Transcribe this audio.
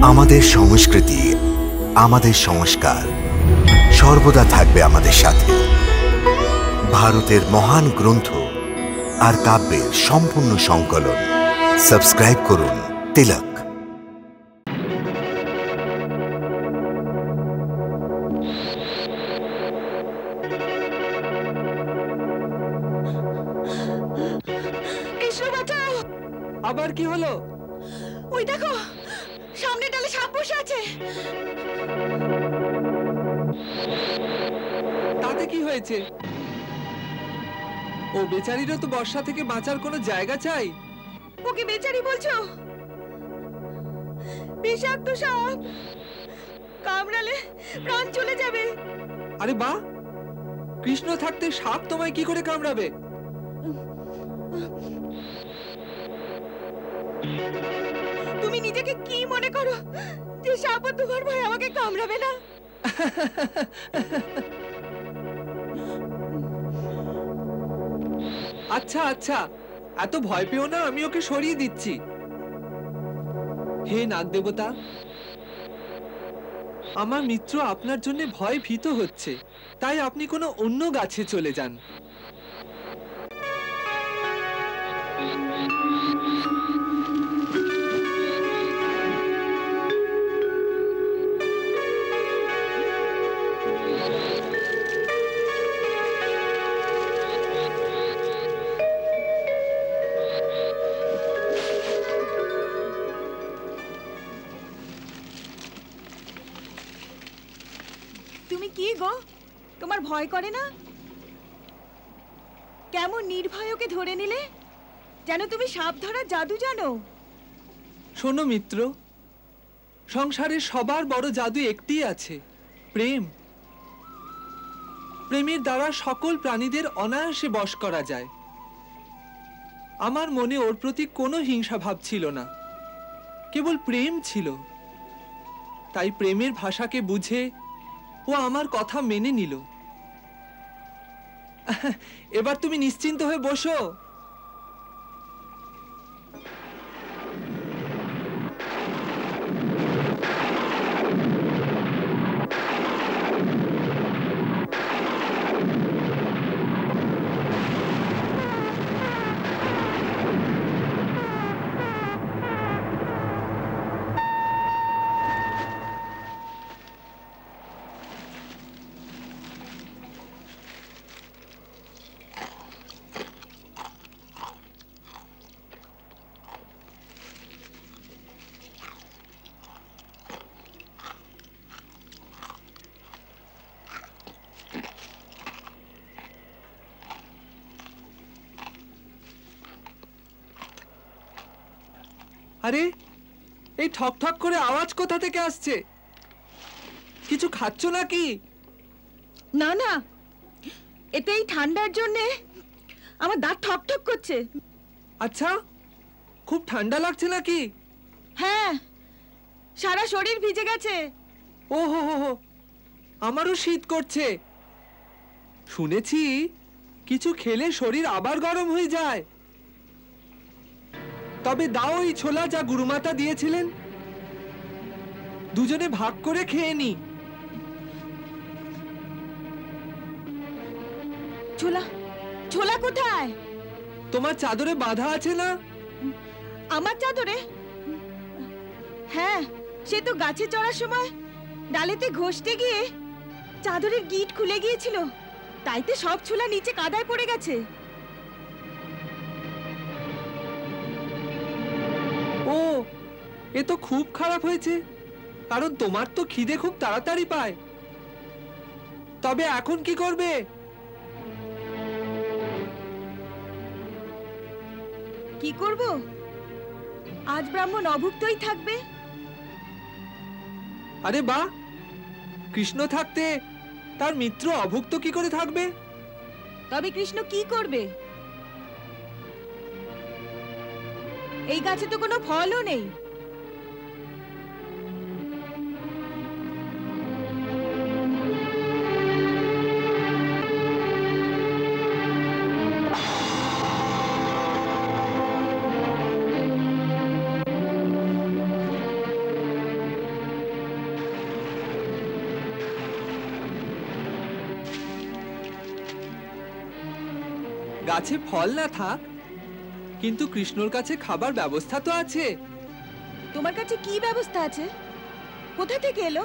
আমাদের সংস্কৃতি, আমাদের সংস্কার সর্বদা থাকবে আমাদের সাথে। ভারতের মহান গ্রন্থ আর কাব্যের সম্পূর্ণ সংকলন। সাবস্ক্রাইব করুন তিলক। আবার কি হলো? ওই দেখো, সামনে ডালে সাপ বসে আছে। তাতে কি হয়েছে? ও বেচারিরও তো বর্ষা থেকে বাঁচার কোনো জায়গা চাই। ওকে বেচারি বলছো? বিষাক্ত সাপ, কামড়ালে প্রাণ চলে যাবে। আরে বাহ, কৃষ্ণ থাকতে সাপ তোমায় কি করে কামড়াবে? তুমি নিজেকে কি মনে করো যে সাপ তোমার ভয় আমাকে কামড়াবে না? আচ্ছা আচ্ছা, এত ভয় পেও না, আমি ওকে সরিয়ে দিচ্ছি। হে নাগ দেবতা, আমার মিত্র আপনার জন্য ভয় ভীত হচ্ছে, তাই আপনি কোনো অন্য গাছে চলে যান। তুমি কি গো, তোমার ভয় করে না? কেমন নির্ভয় ওকে ধরে নিলে, যেন তুমি সাপ ধরা জাদু জানো। শোনো মিত্র, সংসারে সবার বড় জাদু একটিই আছে, প্রেম। প্রেমের দ্বারা সকল প্রাণীদের অনায়াসে বশ করা যায়। আমার মনে ওর প্রতি কোনো হিংসা ভাব ছিল না, কেবল প্রেম ছিল। তাই প্রেমের ভাষাকে বুঝে ও আমার কথা মেনে নিল। এবার তুমি নিশ্চিন্ত হয়ে বসো। আরে, এই ঠক ঠক করে আওয়াজ কোথা থেকে আসছে? কিছু খাচ্ছ নাকি? না না, এতে এই ঠান্ডার জন্যে আমার দাঁত ঠক ঠক করছে। আচ্ছা, খুব ঠান্ডা লাগছে নাকি? হ্যাঁ, সারা শরীর ভিজে গেছে। ও হো হো হো, আমারও শীত করছে। শুনেছি কিছু খেলে শরীর আবার গরম হয়ে যায়। তবে দাও এই ছোলা যা গুরুমাতা দিয়েছিলেন, দুজনে ভাগ করে খেয়ে নি। ছোলা, ছোলা কোথায়? তোমার চাদরে বাঁধা আছে না? আমার চাদরে? হ্যাঁ, সে তো গাছে চড়ার সময় ডালেতে ঘষতে গিয়ে চাদরের গিট খুলে গিয়েছিল, তাইতে সব ছোলা নিচে কাদায় পড়ে গেছে। ও, এ তো খুব খারাপ হয়েছে, কারণ তোমার তো খিদে খুব তাড়াতাড়ি পায়। তবে এখন কি করবে? কি করব? আজ ব্রাহ্মণ অভুক্তই থাকবে। আরে বাহ, কৃষ্ণ থাকতে তার মিত্র অভুক্ত কি করে থাকবে? তবে কৃষ্ণ কি করবে? এই গাছে তো কোনো ফলও নেই। গাছে ফল না থাক, কিন্তু কৃষ্ণর কাছে খাবার ব্যবস্থা তো আছে। তোমার কাছে কি ব্যবস্থা আছে? কোথা থেকে এলো?